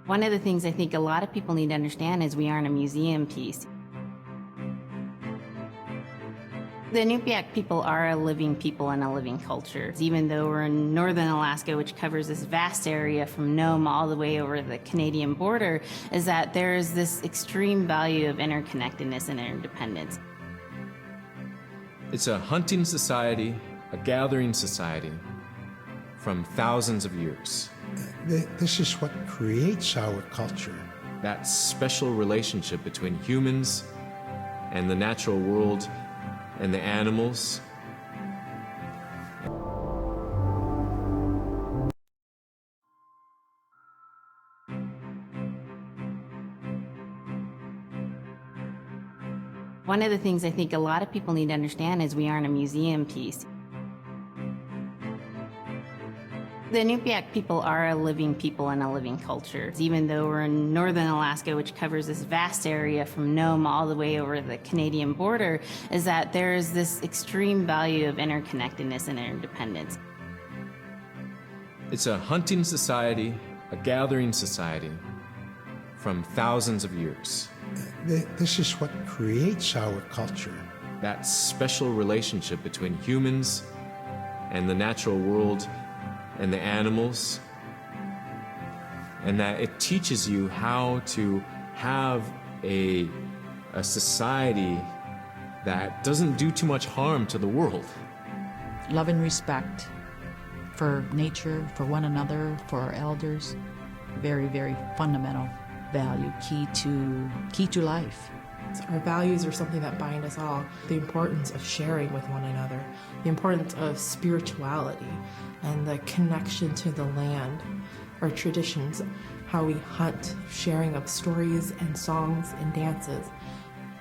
One of the things I think a lot of people need to understand is we aren't a museum piece. The Inupiaq people are a living people and a living culture. Even though we're in northern Alaska, which covers this vast area from Nome all the way over the Canadian border, is that there is this extreme value of interconnectedness and interdependence. It's a hunting society, a gathering society from thousands of years. This is what creates our culture. That special relationship between humans and the natural world and the animals. One of the things I think a lot of people need to understand is we aren't a museum piece. The Inupiaq people are a living people and a living culture. Even though we're in northern Alaska, which covers this vast area from Nome all the way over the Canadian border, is that there is this extreme value of interconnectedness and interdependence. It's a hunting society, a gathering society from thousands of years. This is what creates our culture. That special relationship between humans and the natural world and the animals, and that it teaches you how to have a society that doesn't do too much harm to the world. Love and respect for nature, for one another, for our elders. Very, very fundamental value, key to life. Our values are something that bind us all. The importance of sharing with one another, the importance of spirituality, and the connection to the land, our traditions, how we hunt, sharing of stories and songs and dances.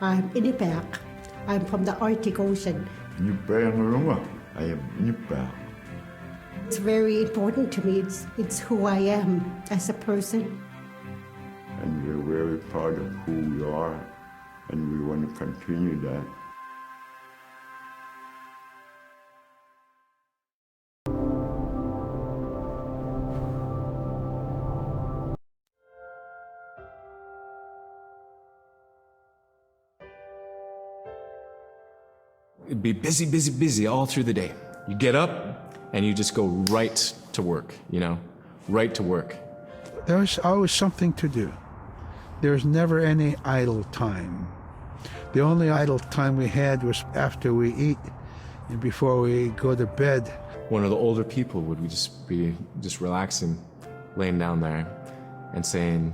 I'm Inupiaq. I'm from the Arctic Ocean. I am Inupiaq. It's very important to me. It's who I am as a person. And we're very proud of who we are, and we want to continue that. It'd be busy, busy, busy all through the day. You get up and you just go right to work, right to work. There's always something to do. There's never any idle time. The only idle time we had was after we eat and before we go to bed. One of the older people would be relaxing, laying down there and saying,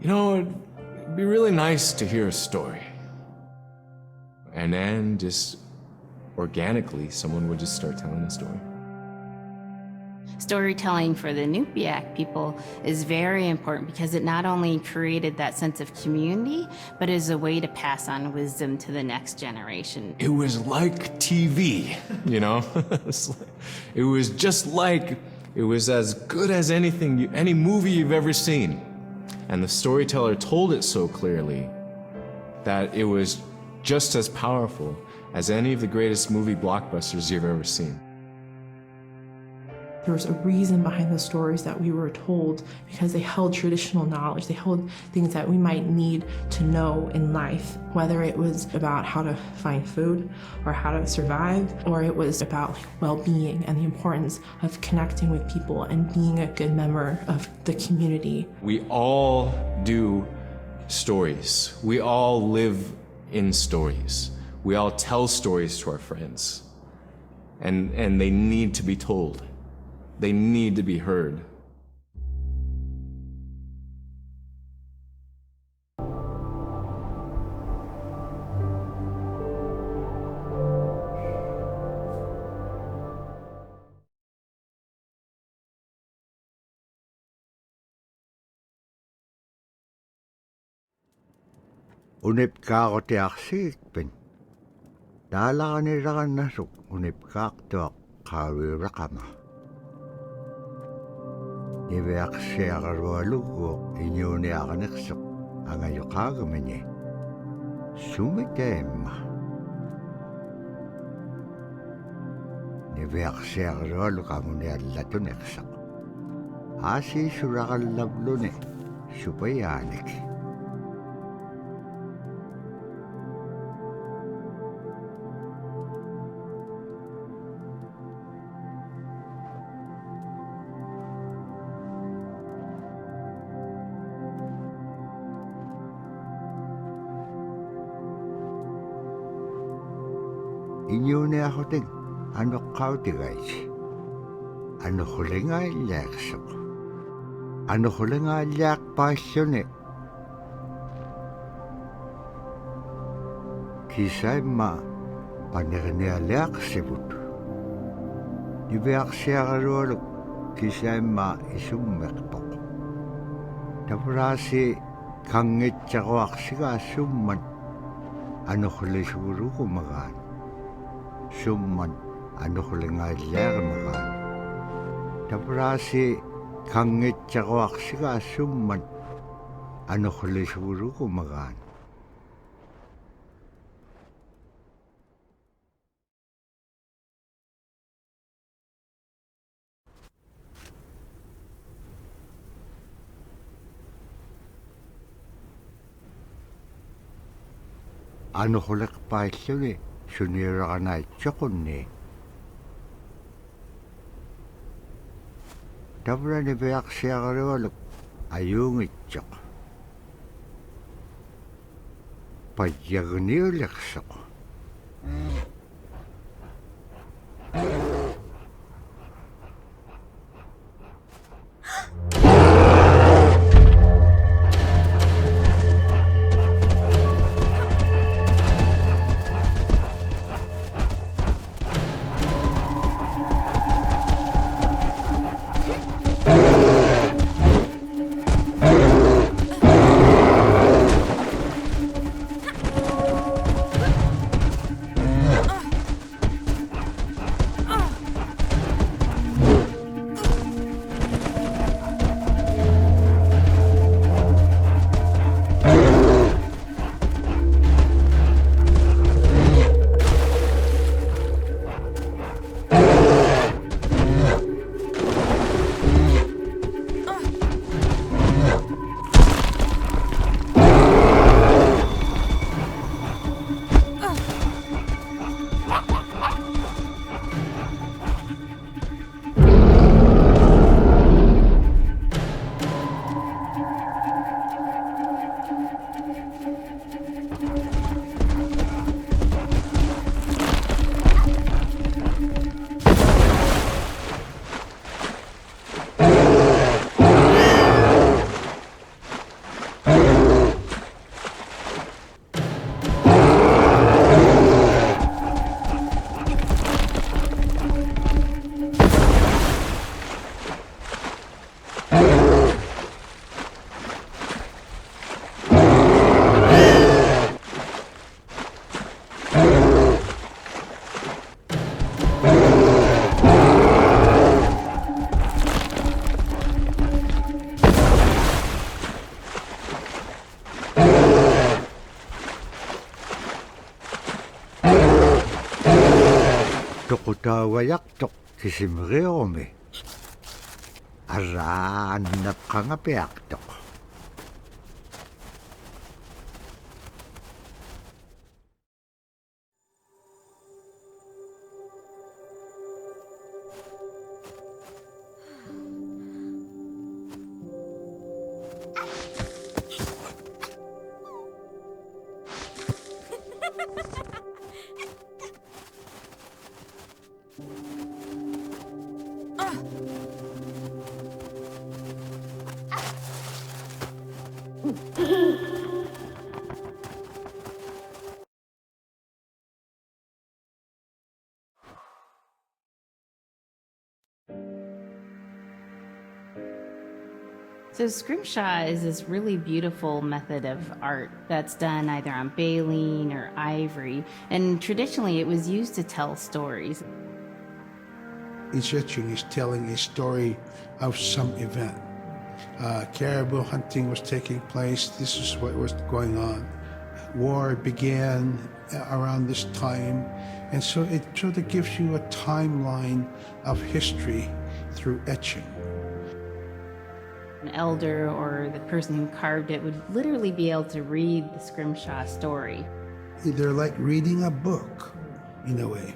it'd be really nice to hear a story. And then just organically, someone would just start telling a story. Storytelling for the Inupiaq people is very important because it not only created that sense of community, but is a way to pass on wisdom to the next generation. It was like TV, it was as good as any movie you've ever seen. And the storyteller told it so clearly that it was just as powerful as any of the greatest movie blockbusters you've ever seen. There was a reason behind the stories that we were told because they held traditional knowledge. They held things that we might need to know in life, whether it was about how to find food or how to survive, or it was about well-being and the importance of connecting with people and being a good member of the community. We all do stories. We all live in stories. We all tell stories to our friends. And they need to be told. They need to be heard. Unip kaako te aksiikpen. Taalaqanirakan nasuk unip kaaktuaq qaawirakama. Niveaqsiaqarualuguuq iñuuniaqaniqsuq angayuqaagamani. Sumiteemma. Niveaqsiaqarualuq amuniallatuneqsuq. Asi surakallablune, supayanik. Inyune ahoting, ano kautigais. Ano hulinga ilyaksok. Ano hulinga ilyak pasyone. Kisima panirnia ilyaksibut. Nibiak siyakaruluk kisima isummekpok. Tapurasi kangitsakwak summan. Ano hulisuruko magan. Summan ano hulinga ilyak magan. Tapurasi kangitsakwak summan ano hulisuruko magan. Ano hulik paisune sunirakanay tsakunni. Tapura ni biyak siyakaruluk ayungitsok. Padyagniuliksok. Tukutawayaktok kisimriome. Araan napkangapiaktok. So scrimshaw is this really beautiful method of art that's done either on baleen or ivory, and traditionally it was used to tell stories. Each etching is telling a story of some event. Caribou hunting was taking place. This is what was going on. War began around this time, and so it sort of gives you a timeline of history through etching. elder or the person who carved it would literally be able to read the scrimshaw story. They're like reading a book, in a way.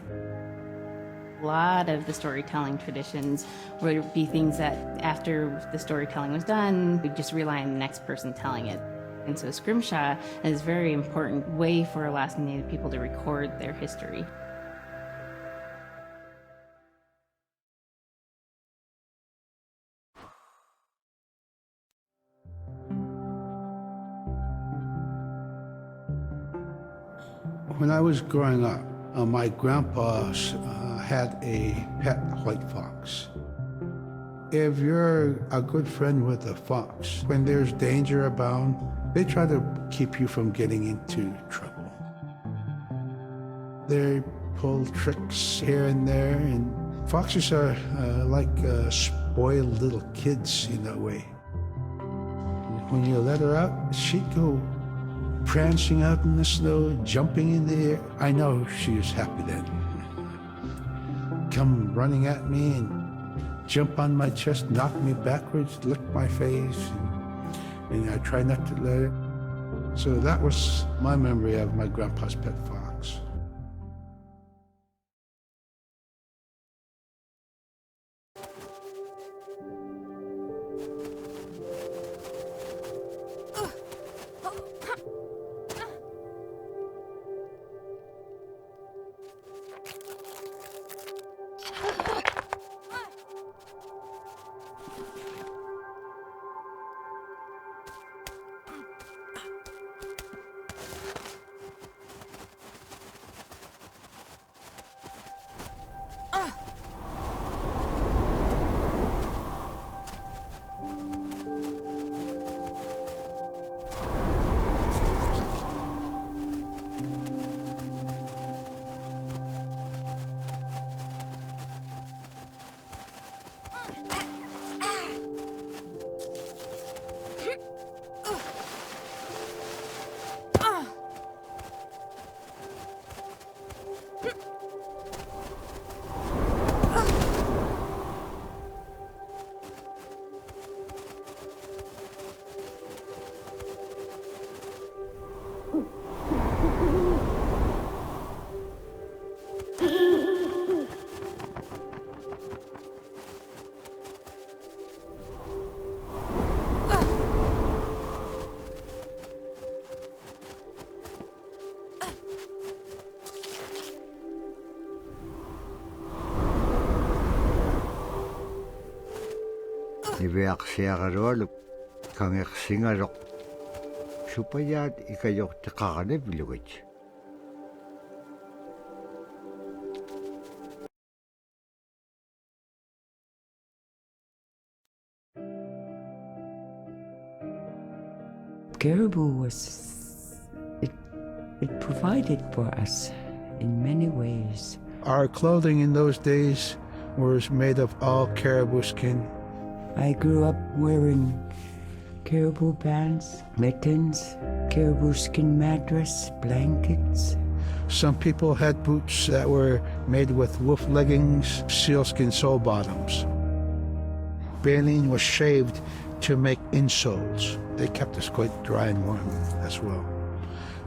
A lot of the storytelling traditions would be things that after the storytelling was done, we'd just rely on the next person telling it. And so scrimshaw is a very important way for Alaskan Native people to record their history. When I was growing up, my grandpa had a pet white fox. If you're a good friend with a fox, when there's danger abound, they try to keep you from getting into trouble. They pull tricks here and there, and foxes are like spoiled little kids in a way. When you let her out, she'd go prancing out in the snow, jumping in the air. I know she was happy then. Come running at me and jump on my chest, knock me backwards, lick my face, and I try not to let her. So that was my memory of my grandpa's pet fox. Niveaksiagarualuk kangersingarok supayat ikayok taqaqanevlugich. Caribou it provided for us in many ways. Our clothing in those days was made of all caribou skin. I grew up wearing caribou pants, mittens, caribou skin mattress, blankets. Some people had boots that were made with wolf leggings, sealskin sole bottoms. Baleen was shaved to make insoles. They kept us quite dry and warm as well.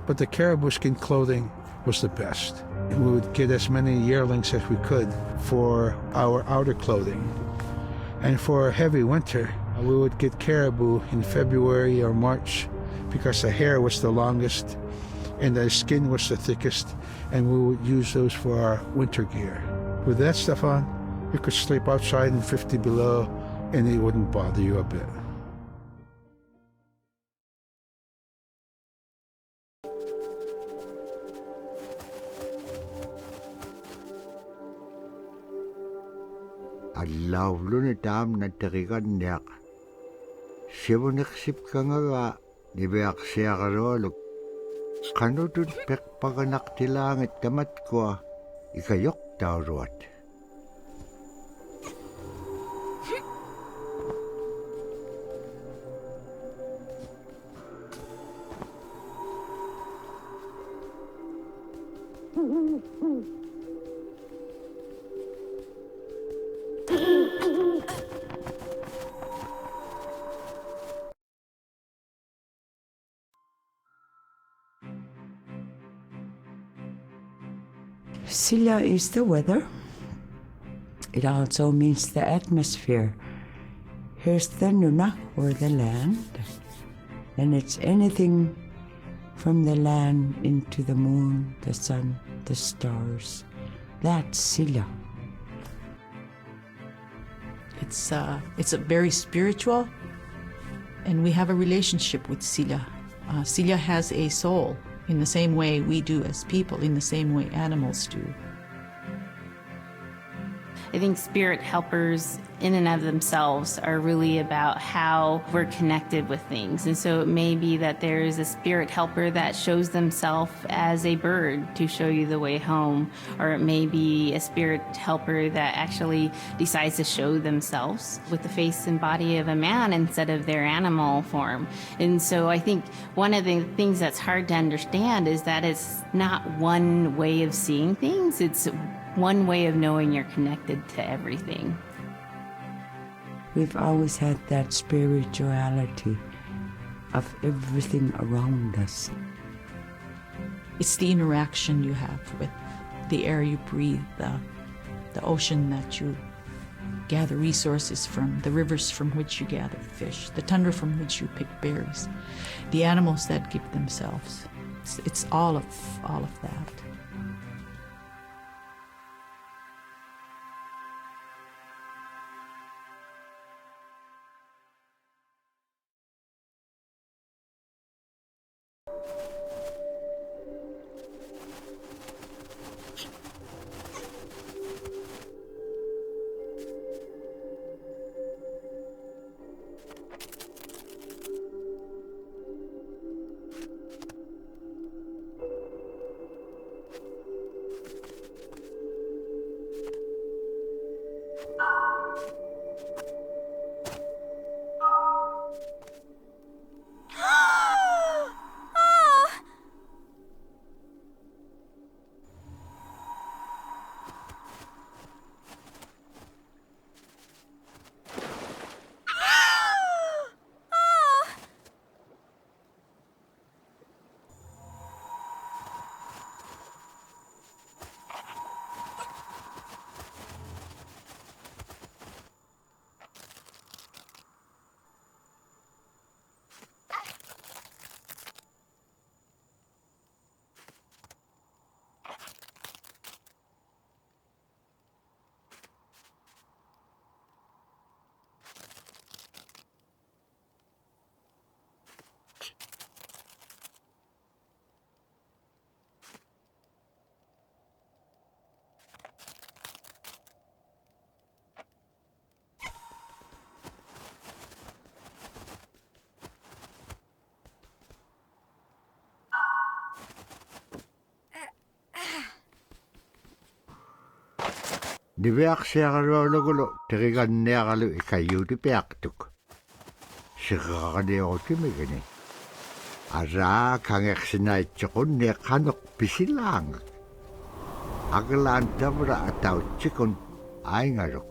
But the caribou skin clothing was the best. We would get as many yearlings as we could for our outer clothing. And for a heavy winter, we would get caribou in February or March because the hair was the longest and the skin was the thickest, and we would use those for our winter gear. With that stuff on, you could sleep outside in 50 below and it wouldn't bother you a bit. Allawlun itam na teriganyak. Siwuniksip kangaga niveaksiagarualuk. Kanutun pekpaganak tilangit tamat ko ikayok tauruat. Sila is the weather. It also means the atmosphere. Here's the nuna, or the land. And it's anything from the land into the moon, the sun, the stars. That's Sila. It's a very spiritual, and we have a relationship with Sila. Sila has a soul in the same way we do as people, in the same way animals do. I think spirit helpers in and of themselves are really about how we're connected with things. And so it may be that there's a spirit helper that shows themselves as a bird to show you the way home, or it may be a spirit helper that actually decides to show themselves with the face and body of a man instead of their animal form. And so I think one of the things that's hard to understand is that it's not one way of seeing things, it's one way of knowing you're connected to everything. We've always had that spirituality of everything around us. It's the interaction you have with the air you breathe, the ocean that you gather resources from, the rivers from which you gather fish, the tundra from which you pick berries, the animals that give themselves. It's all of that. Niviaqsiaqalualugu teriganniaqalu ikayuutipiaqtuk. Siqaqaniortimigani. Araa kangeqsinaitsuqunni qanuq pisilaangak. Aglaan tavra atautsikun aingaruk.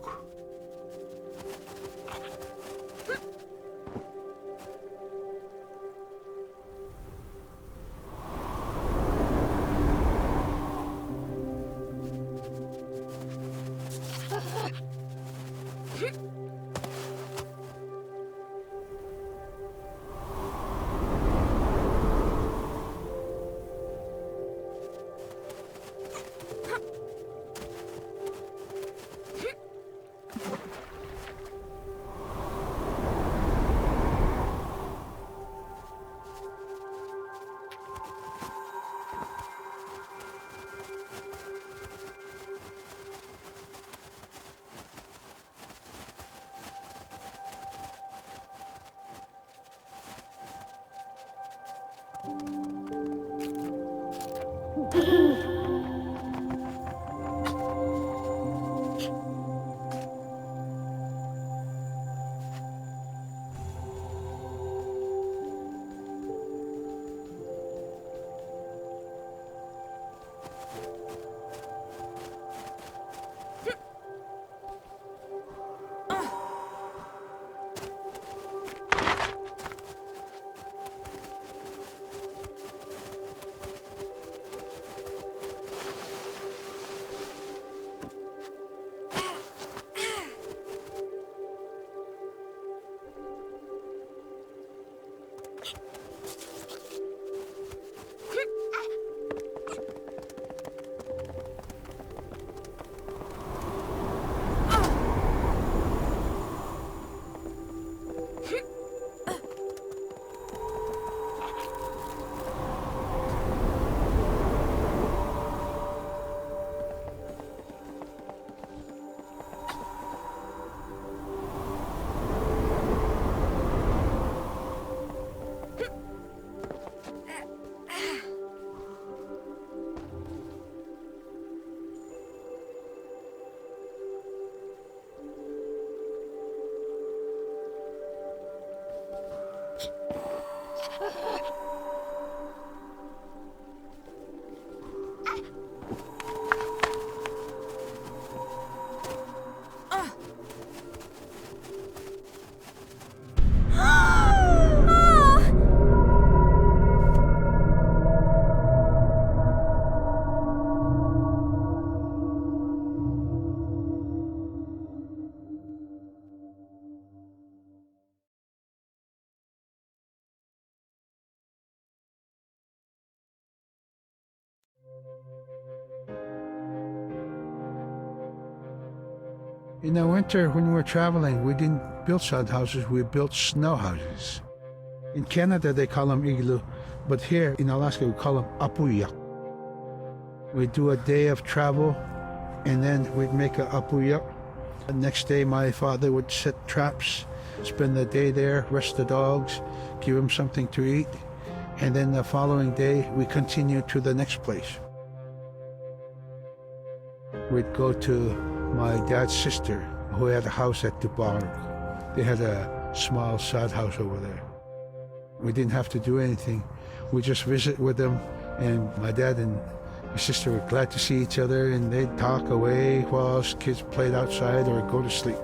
In the winter, when we were traveling, we didn't build sod houses, we built snow houses. In Canada, they call them igloo, but here in Alaska, we call them apuyak. We'd do a day of travel, and then we'd make a apuyak. The next day, my father would set traps, spend the day there, rest the dogs, give them something to eat, and then the following day, we continued to the next place. We'd go to my dad's sister, who had a house at Dubarg. They had a small sod house over there. We didn't have to do anything. We just visit with them, and my dad and my sister were glad to see each other, and they'd talk away while us kids played outside or go to sleep.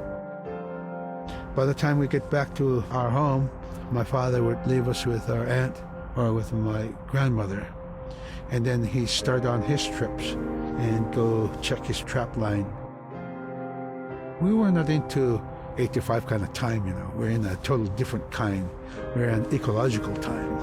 By the time we get back to our home, my father would leave us with our aunt or with my grandmother, and then he'd start on his trips and go check his trap line. We were not into 8 to 5 kind of time, you know. We're in a totally different kind. We're in ecological time.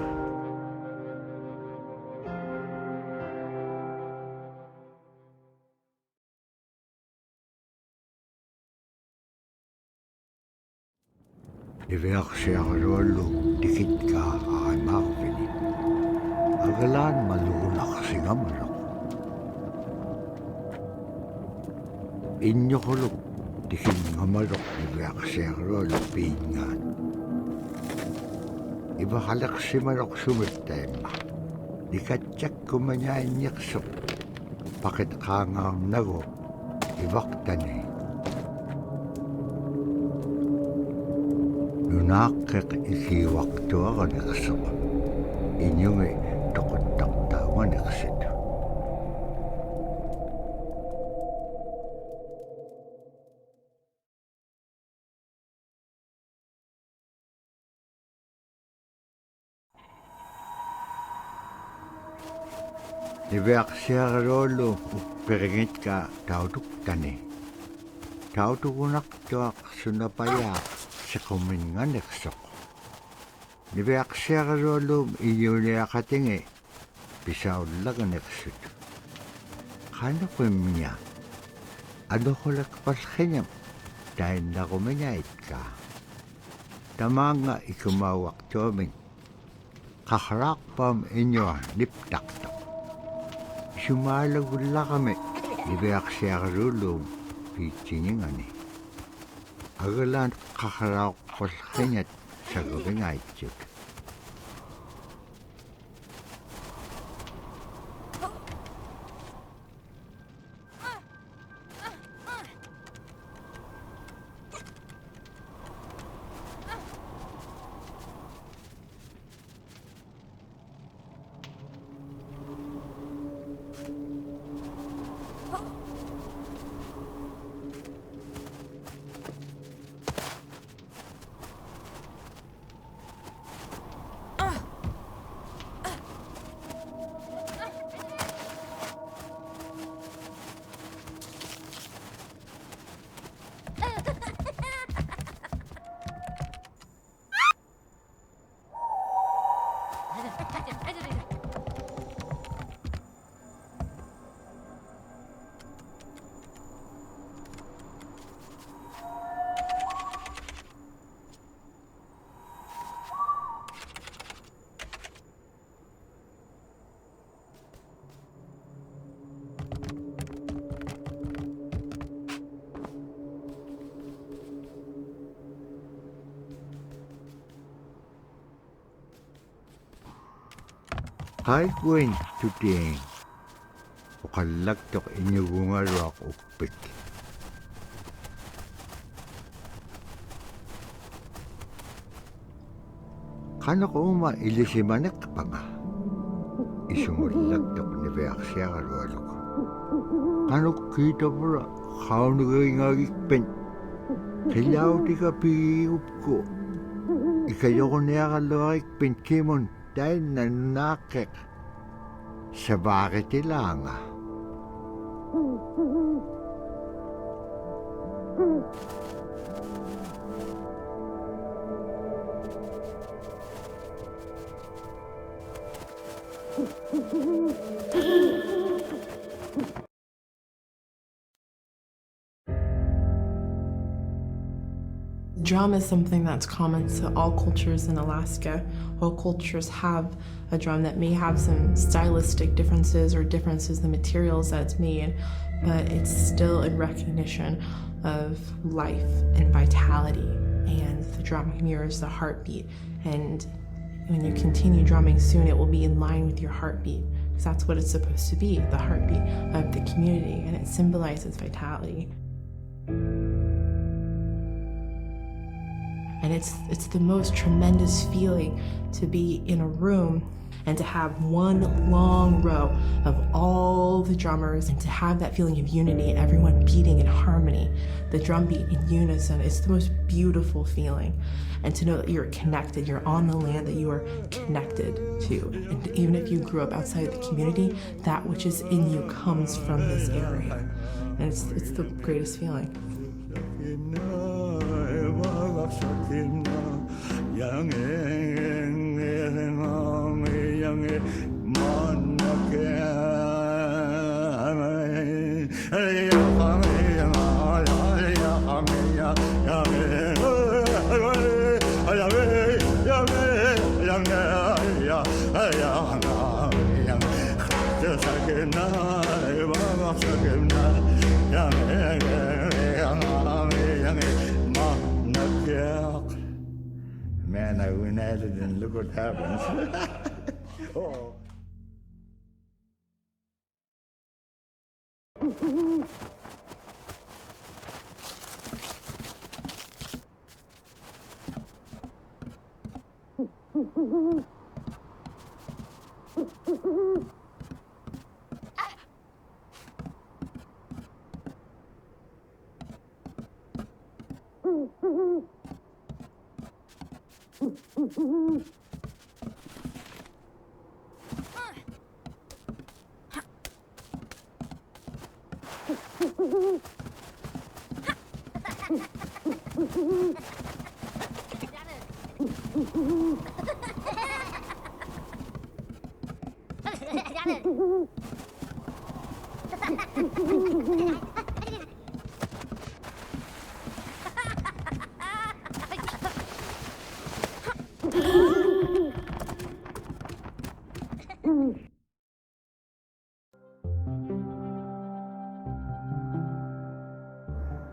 Iveaksiarolu tikitka aimarvini. Agalan malulaksingamarok. Inyokoluk tikingamarok iveaksiarolu piingaan. Ivahalaksimarok sumittaimma. Dikatjakkumanyainyaksuk. Pakit kaangaarnagu ivaktani. Nunakkek ikiwaktuaganiqsuq. Inyungi toquttaqtaaganiqsit. Iveaqsiaruluulu upperingitkaa tautuktani. Tautugunaqtuaq sunapayaa siquminganiqsuq. Iveaqsiaruluulum iyuniaqatingi pisaullaganiqsut. Qanuqimña anuqulakpallqiñam tainnaqumiñaitkaa. Tamaanga ikumauaqtuamin qaqraaqpam iñua niptaqtaq. Sumaalagullaqami iveaqsiaruluulum piitsingingani. Agalaan qaqraaqpallqiñat saguringaitsut. Qaikuin tutiing uqallaktoq iñugungaruaq uppik. Qanuq uma ilisimaneqpanga isumullaktoq niveaqsiagarualuk. Qanuq kiitapura qaunugingagikpen qillautika pigiupku ikayoquniaqalluarikpen kimun tainna naaqeq sabaaqitilaanga. Drum is something that's common to all cultures in Alaska. All cultures have a drum that may have some stylistic differences or differences in the materials that it's made, but it's still in recognition of life and vitality. And the drum mirrors the heartbeat. And when you continue drumming soon, it will be in line with your heartbeat, because that's what it's supposed to be, the heartbeat of the community, and it symbolizes vitality. And it's the most tremendous feeling to be in a room and to have one long row of all the drummers and to have that feeling of unity, everyone beating in harmony, the drum beat in unison. It's the most beautiful feeling. And to know that you're connected, you're on the land that you are connected to. And even if you grew up outside the community, that which is in you comes from this area. And it's the greatest feeling. Man, I went at it and look what happens. Oh.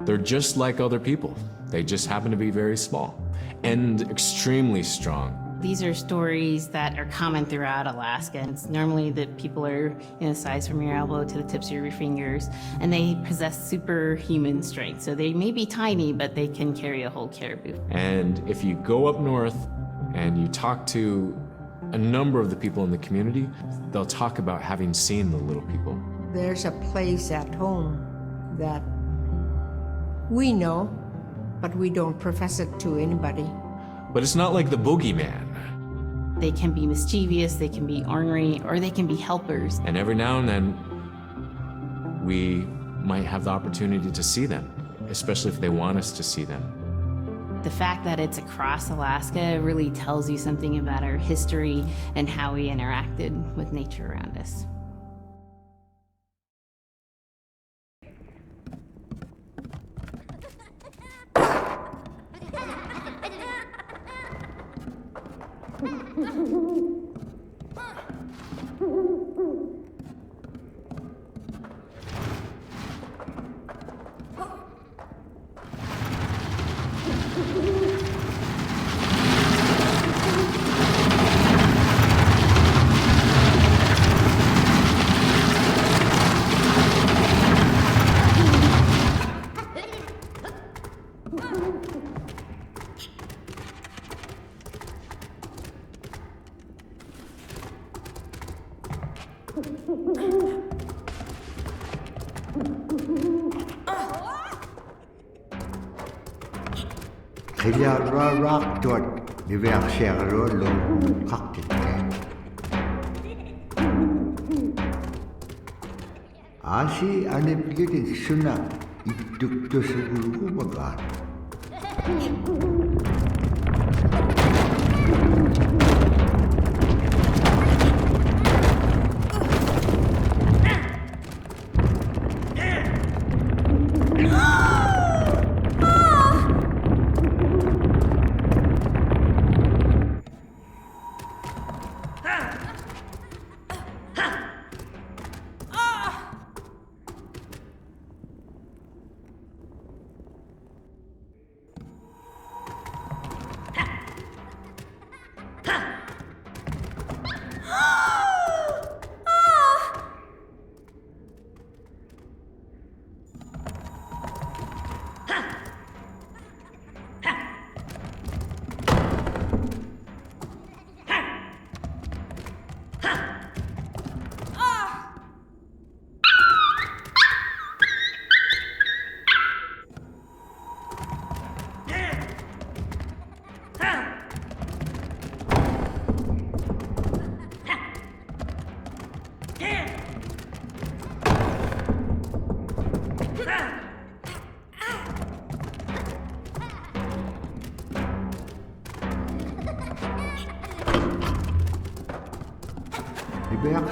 They're just like other people. They just happen to be very small and extremely strong. These are stories that are common throughout Alaska. It's normally that people are size from your elbow to the tips of your fingers, and they possess superhuman strength. So they may be tiny, but they can carry a whole caribou. And if you go up north and you talk to a number of the people in the community, they'll talk about having seen the little people. There's a place at home that we know, but we don't profess it to anybody. But it's not like the boogeyman. They can be mischievous, they can be ornery, or they can be helpers. And every now and then, we might have the opportunity to see them, especially if they want us to see them. The fact that it's across Alaska really tells you something about our history and how we interacted with nature around us. Rock dort, die Werkschere lung kaktit. Asi ane pikitin suna ituk to siguro magan. Ibeak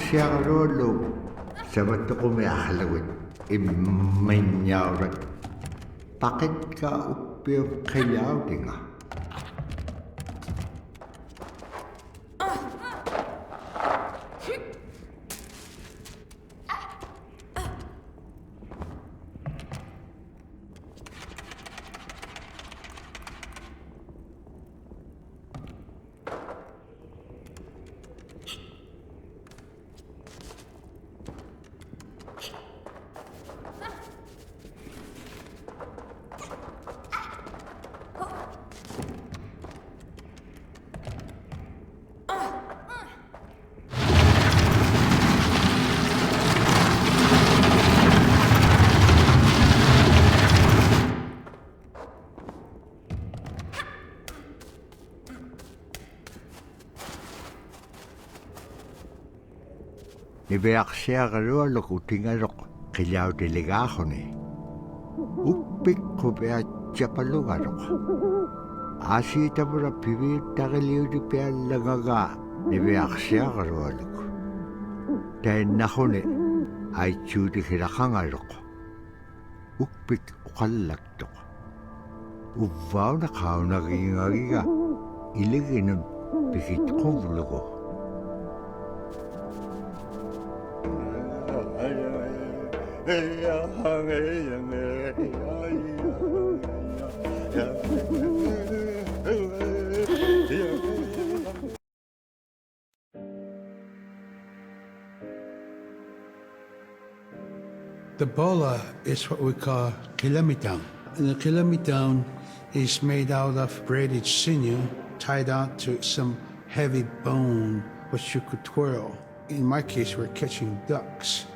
siya karolo. Sabat ko may akalawit. Imanyarat. Bakit ka upir kayaw di nga? Ibeak siya karolo kutingarok kilaw delegajo ni. Upik ko bea chapalugarok. Asi tabura pibir takiliw di bea langaga. Ibeak siya karolo ko. Dahil nako ni ay chudi kirakangarok. Upik ukalagtok. Uvaw na kao nagingagiga. Iligin nun pikit kumlo ko. The bola is what we call kilamitang. And the kilamitang is made out of braided sinew tied on to some heavy bone which you could twirl. In my case, we're catching ducks.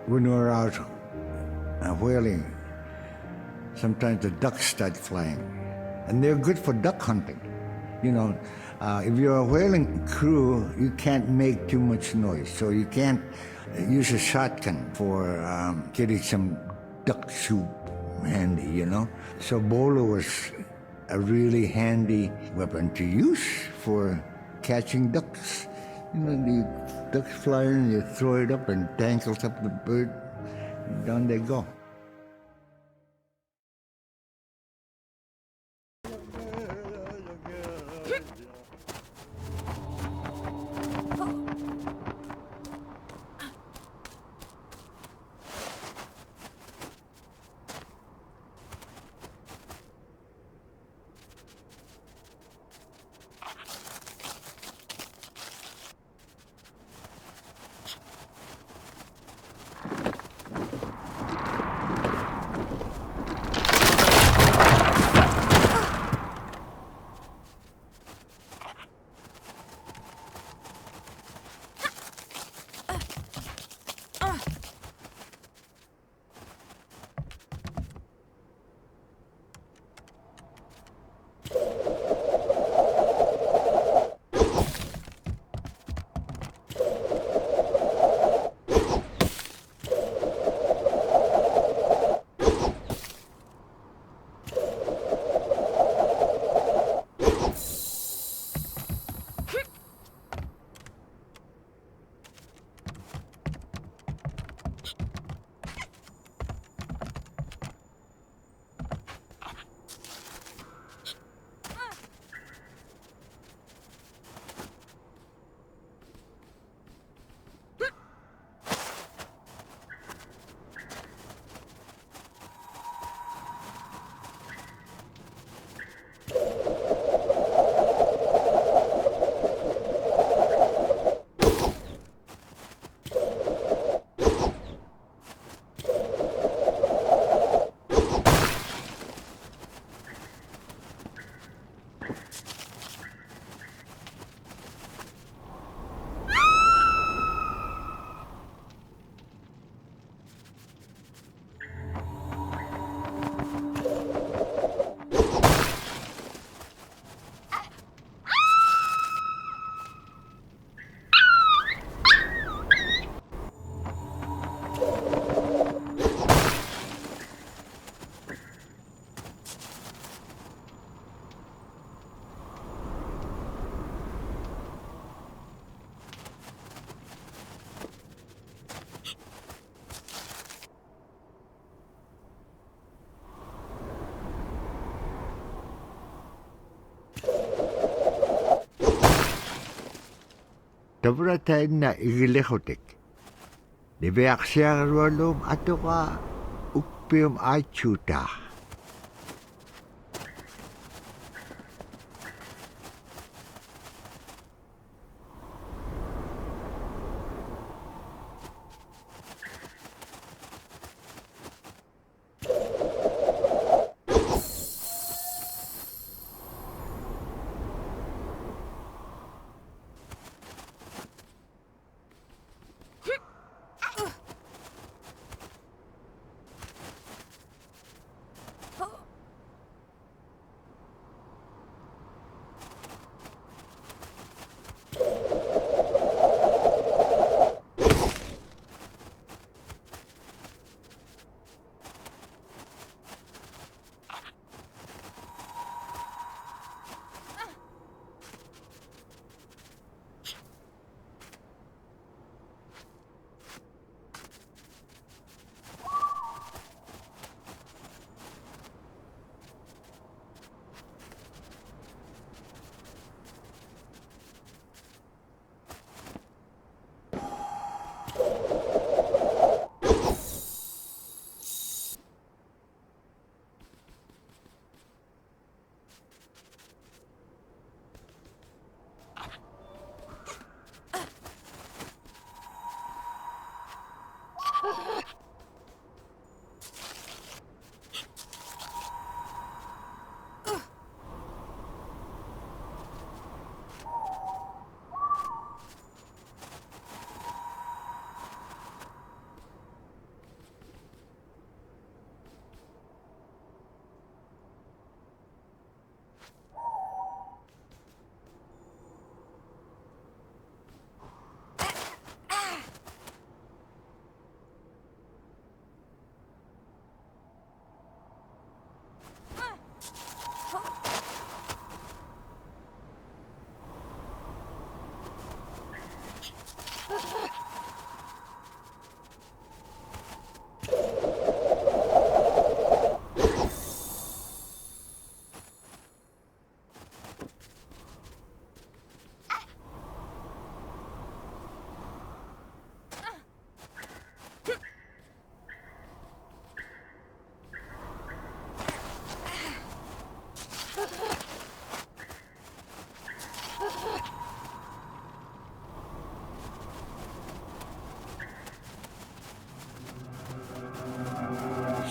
When we're out whaling, sometimes the ducks start flying. And they're good for duck hunting. You know, if you're a whaling crew, you can't make too much noise. So you can't use a shotgun for getting some duck soup handy, you know. So bola was a really handy weapon to use for catching ducks. You know, the ducks fly in, you throw it up and dangles up the bird, and down they go. Tabra na igilehotik. Libeaksiarwalum atoka upium achuta.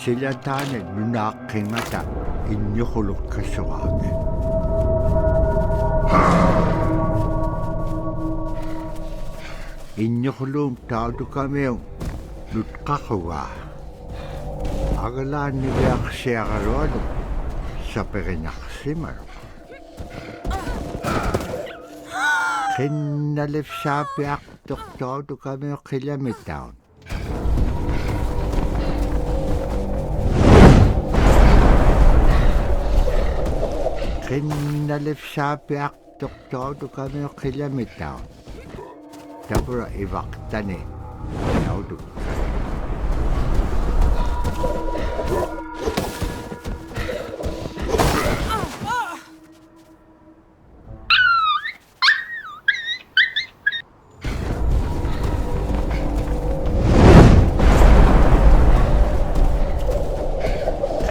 Sila tanig nunakingata inyukulok kasuwag. Inyukulong tawdo kami yung lutkakawa. Agalaan niya siya karoon sa Kisima. Kinalip sabi aktok tawdo kami yung kilometer. Kinalip sabi aktok tawdo kami yung kilometer. Tapos iwaktani tawdo kami.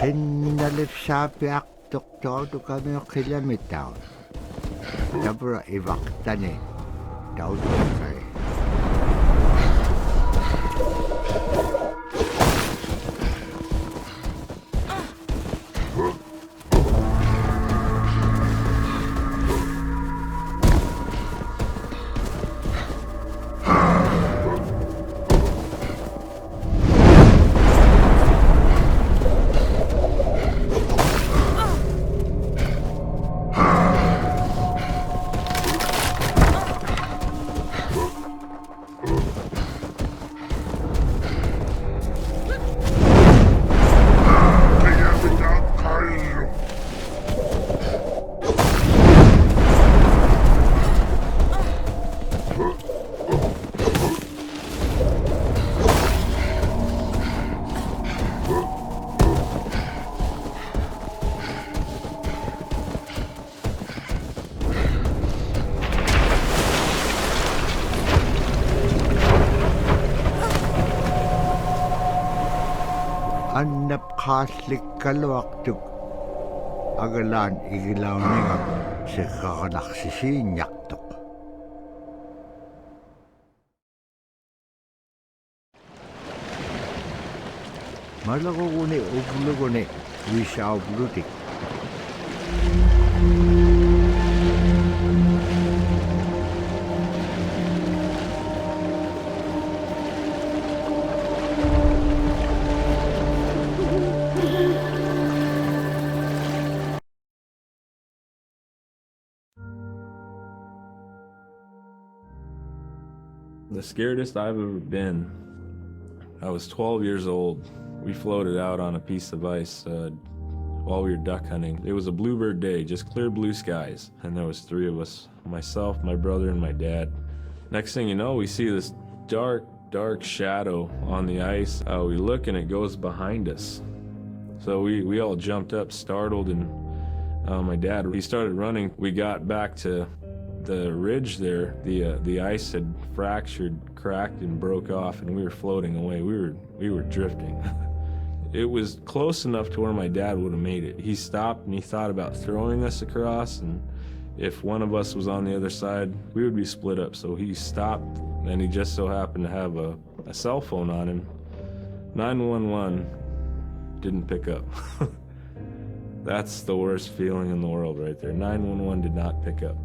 Kinalip sabi aktok tawdo kami yung kilometer. Tapos iwaktani tawdo kami. Annap khaslik kalwaktuk agalan igilaw ningap si kakanaksisinyak. Malago gune upulo gune wishaw blutik. The scaredest I've ever been, I was 12 years old. We floated out on a piece of ice while we were duck hunting. It was a bluebird day, just clear blue skies. And there was 3 of us, myself, my brother, and my dad. Next thing you know, we see this dark shadow on the ice. We look and it goes behind us. So we all jumped up, startled, and my dad, he started running. We got back to the ridge there. The ice had fractured, cracked, and broke off, and we were floating away. We were drifting. It was close enough to where my dad would have made it. He stopped and he thought about throwing us across, and if one of us was on the other side, we would be split up. So he stopped, and he just so happened to have a cell phone on him. 911 didn't pick up. That's the worst feeling in the world right there. 911 did not pick up.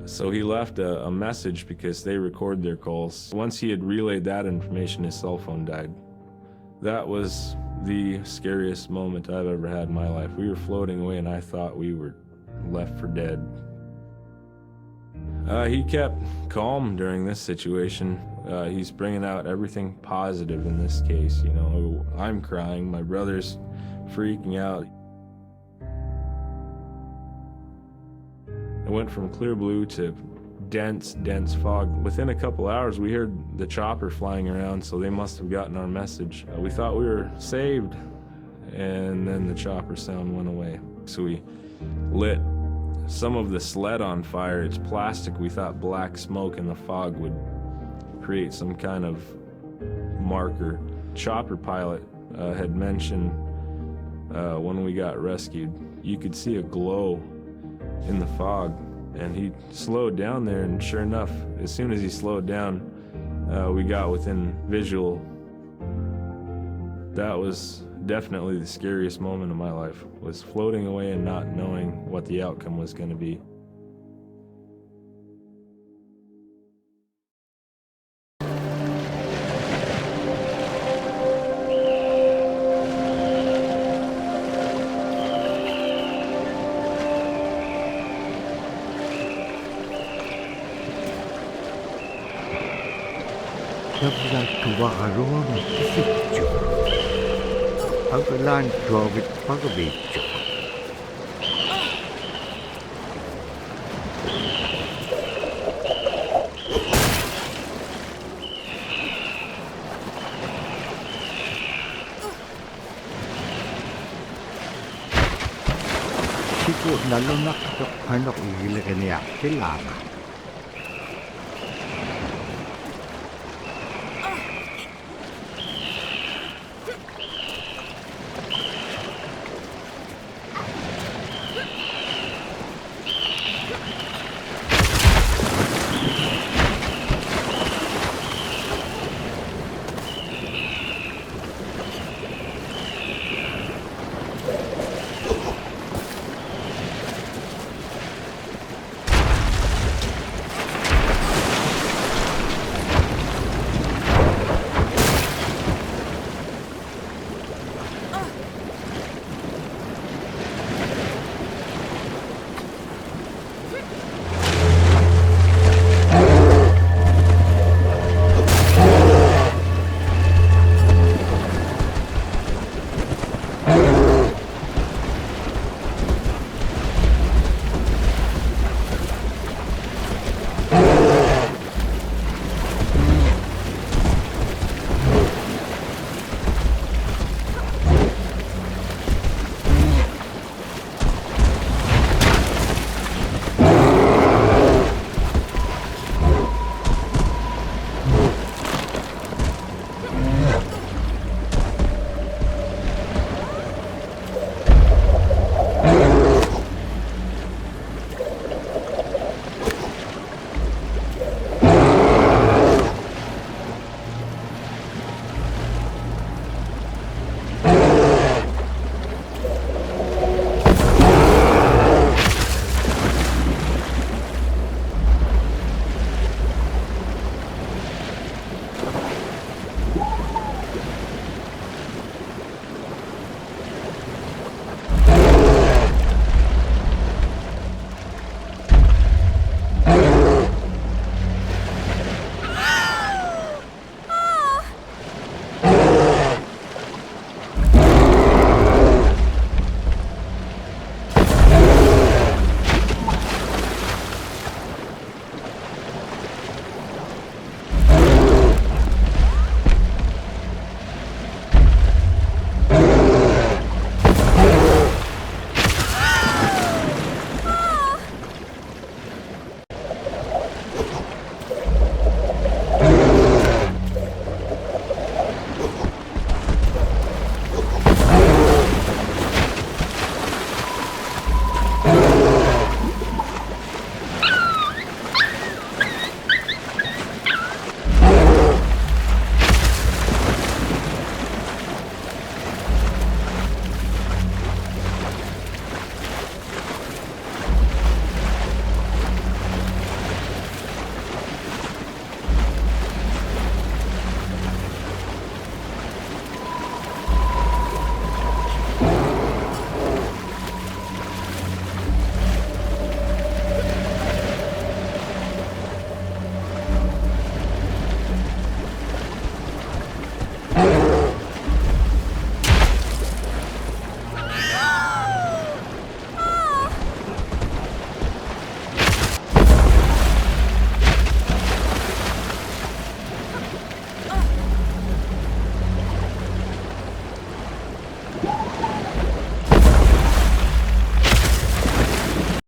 So he left a message because they record their calls. Once he had relayed that information, his cell phone died. That was the scariest moment I've ever had in my life. We were floating away and I thought we were left for dead. He kept calm during this situation. He's bringing out everything positive in this case. You know, I'm crying, my brother's freaking out. It went from clear blue to dense fog. Within a couple hours, we heard the chopper flying around, so they must have gotten our message. We thought we were saved, and then the chopper sound went away. So we lit some of the sled on fire. It's plastic. We thought black smoke in the fog would create some kind of marker. Chopper pilot had mentioned when we got rescued, you could see a glow in the fog. And he slowed down there, and sure enough, as soon as he slowed down, we got within visual. That was definitely the scariest moment of my life, was floating away and not knowing what the outcome was going to be. Sabla tuwa karoon sityo. Agalan tuwawit pagabityo. Siko nalunak ito hanok igilikin niya kilala.